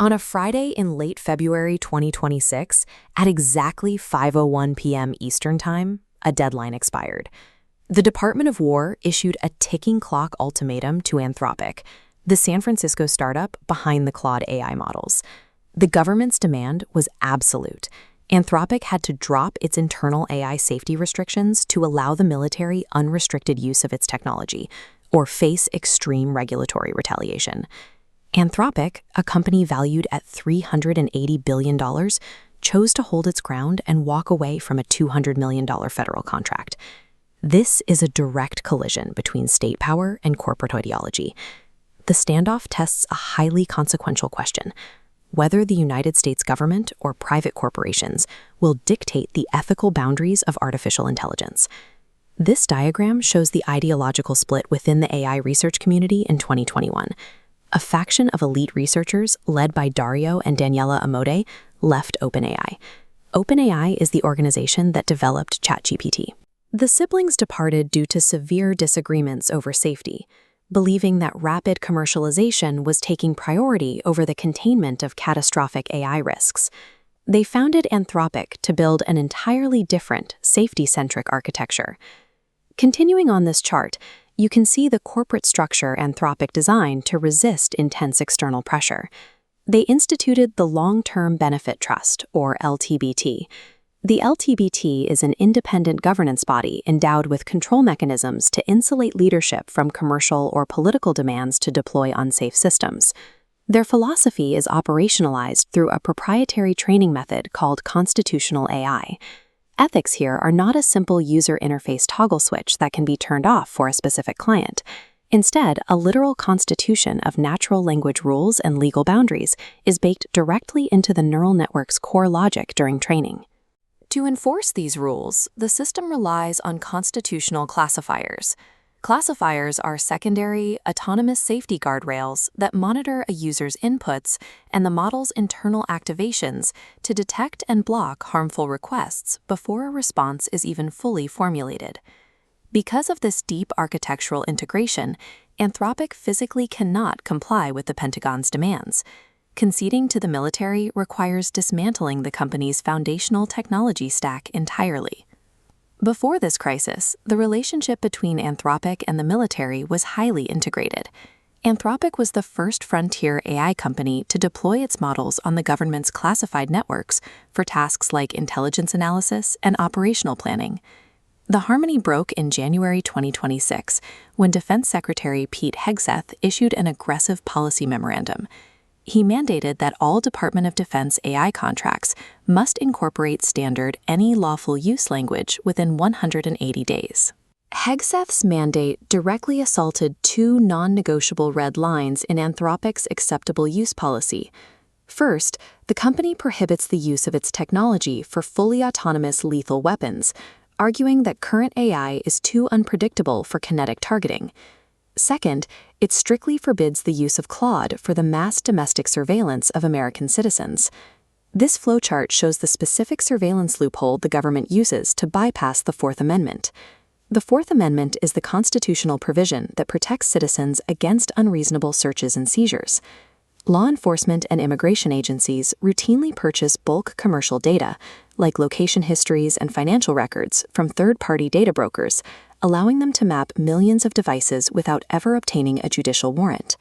On a Friday in late February 2026, at exactly 5:01 p.m. Eastern Time, a deadline expired. The Department of War issued a ticking clock ultimatum to Anthropic, the San Francisco startup behind the Claude AI models. The government's demand was absolute. Anthropic had to drop its internal AI safety restrictions to allow the military unrestricted use of its technology, or face extreme regulatory retaliation. Anthropic, a company valued at $380 billion, chose to hold its ground and walk away from a $200 million federal contract. This is a direct collision between state power and corporate ideology. The standoff tests a highly consequential question: whether the United States government or private corporations will dictate the ethical boundaries of artificial intelligence. This diagram shows the ideological split within the AI research community in 2021. A faction of elite researchers, led by Dario and Daniela Amode, left OpenAI. OpenAI is the organization that developed ChatGPT. The siblings departed due to severe disagreements over safety, believing that rapid commercialization was taking priority over the containment of catastrophic AI risks. They founded Anthropic to build an entirely different, safety-centric architecture. Continuing on this chart, you can see the corporate structure Anthropic designed to resist intense external pressure. They instituted the Long-Term Benefit Trust, or LTBT. The LTBT is an independent governance body endowed with control mechanisms to insulate leadership from commercial or political demands to deploy unsafe systems. Their philosophy is operationalized through a proprietary training method called constitutional AI. Ethics here are not a simple user interface toggle switch that can be turned off for a specific client. Instead, a literal constitution of natural language rules and legal boundaries is baked directly into the neural network's core logic during training. To enforce these rules, the system relies on constitutional classifiers. Classifiers are secondary, autonomous safety guardrails that monitor a user's inputs and the model's internal activations to detect and block harmful requests before a response is even fully formulated. Because of this deep architectural integration, Anthropic physically cannot comply with the Pentagon's demands. Conceding to the military requires dismantling the company's foundational technology stack entirely. Before this crisis, the relationship between Anthropic and the military was highly integrated. Anthropic was the first frontier AI company to deploy its models on the government's classified networks for tasks like intelligence analysis and operational planning. The harmony broke in January 2026 when Defense Secretary Pete Hegseth issued an aggressive policy memorandum. He mandated that all Department of Defense AI contracts must incorporate standard any lawful use language within 180 days. Hegseth's mandate directly assaulted two non-negotiable red lines in Anthropic's acceptable use policy. First, the company prohibits the use of its technology for fully autonomous lethal weapons, arguing that current AI is too unpredictable for kinetic targeting. Second, it strictly forbids the use of Claude for the mass domestic surveillance of American citizens. This flowchart shows the specific surveillance loophole the government uses to bypass the Fourth Amendment. The Fourth Amendment is the constitutional provision that protects citizens against unreasonable searches and seizures. Law enforcement and immigration agencies routinely purchase bulk commercial data, like location histories and financial records, from third-party data brokers, allowing them to map millions of devices without ever obtaining a judicial warrant.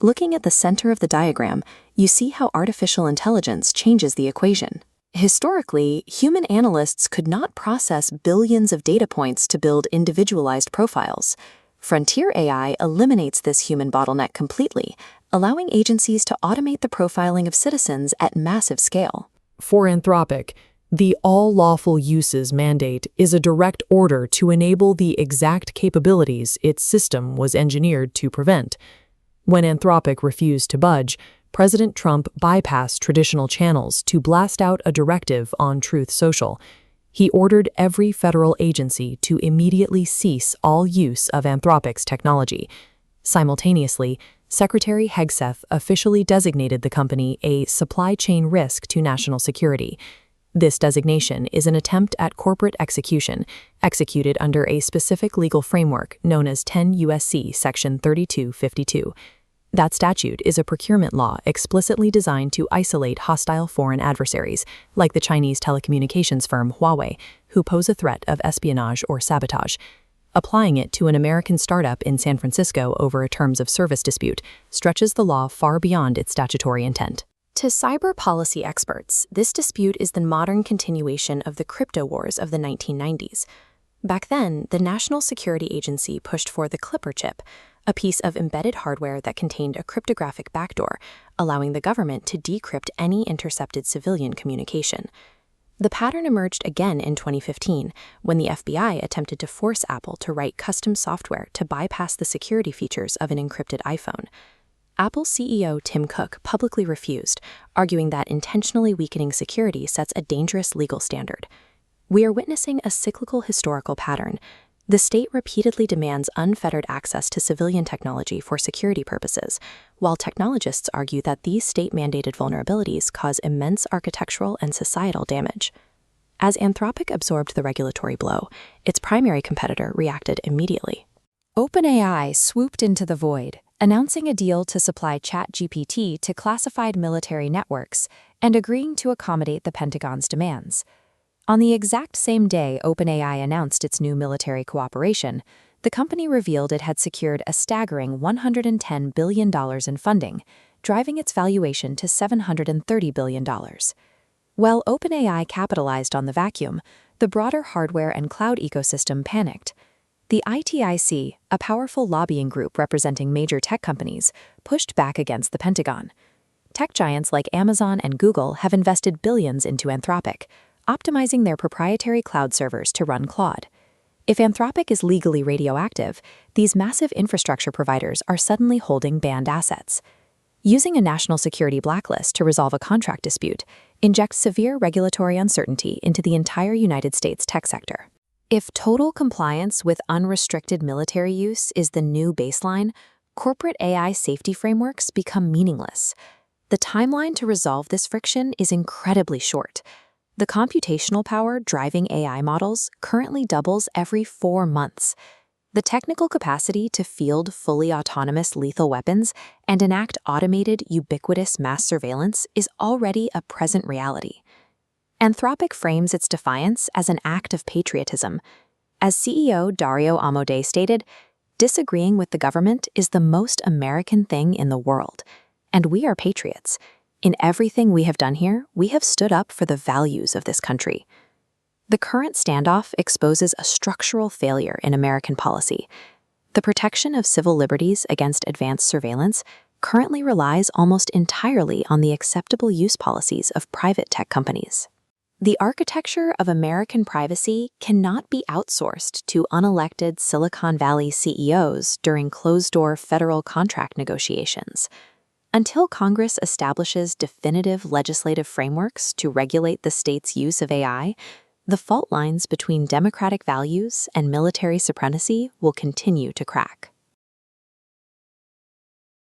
Looking at the center of the diagram, you see how artificial intelligence changes the equation. Historically, human analysts could not process billions of data points to build individualized profiles. Frontier AI eliminates this human bottleneck completely, allowing agencies to automate the profiling of citizens at massive scale. For Anthropic, the all lawful uses mandate is a direct order to enable the exact capabilities its system was engineered to prevent. When Anthropic refused to budge, President Trump bypassed traditional channels to blast out a directive on Truth Social. He ordered every federal agency to immediately cease all use of Anthropic's technology. Simultaneously, Secretary Hegseth officially designated the company a supply chain risk to national security. This designation is an attempt at corporate execution, executed under a specific legal framework known as 10 U.S.C. Section 3252. That statute is a procurement law explicitly designed to isolate hostile foreign adversaries, like the Chinese telecommunications firm Huawei, who pose a threat of espionage or sabotage. Applying it to an American startup in San Francisco over a terms of service dispute stretches the law far beyond its statutory intent. To cyber policy experts, this dispute is the modern continuation of the crypto wars of the 1990s. Back then, the National Security Agency pushed for the Clipper chip, a piece of embedded hardware that contained a cryptographic backdoor, allowing the government to decrypt any intercepted civilian communication. The pattern emerged again in 2015, when the FBI attempted to force Apple to write custom software to bypass the security features of an encrypted iPhone. Apple CEO Tim Cook publicly refused, arguing that intentionally weakening security sets a dangerous legal standard. We are witnessing a cyclical historical pattern. The state repeatedly demands unfettered access to civilian technology for security purposes, while technologists argue that these state-mandated vulnerabilities cause immense architectural and societal damage. As Anthropic absorbed the regulatory blow, its primary competitor reacted immediately. OpenAI swooped into the void, announcing a deal to supply ChatGPT to classified military networks and agreeing to accommodate the Pentagon's demands. On the exact same day OpenAI announced its new military cooperation, the company revealed it had secured a staggering $110 billion in funding, driving its valuation to $730 billion. While OpenAI capitalized on the vacuum, the broader hardware and cloud ecosystem panicked. The ITIC, a powerful lobbying group representing major tech companies, pushed back against the Pentagon. Tech giants like Amazon and Google have invested billions into Anthropic, optimizing their proprietary cloud servers to run Claude. If Anthropic is legally radioactive, these massive infrastructure providers are suddenly holding banned assets. Using a national security blacklist to resolve a contract dispute injects severe regulatory uncertainty into the entire United States tech sector. If total compliance with unrestricted military use is the new baseline, corporate AI safety frameworks become meaningless. The timeline to resolve this friction is incredibly short. The computational power driving AI models currently doubles every 4 months. The technical capacity to field fully autonomous lethal weapons and enact automated, ubiquitous mass surveillance is already a present reality. Anthropic frames its defiance as an act of patriotism. As CEO Dario Amodei stated, disagreeing with the government is the most American thing in the world, and we are patriots. In everything we have done here, we have stood up for the values of this country. The current standoff exposes a structural failure in American policy. The protection of civil liberties against advanced surveillance currently relies almost entirely on the acceptable use policies of private tech companies. The architecture of American privacy cannot be outsourced to unelected Silicon Valley CEOs during closed-door federal contract negotiations. Until Congress establishes definitive legislative frameworks to regulate the state's use of AI, the fault lines between democratic values and military supremacy will continue to crack.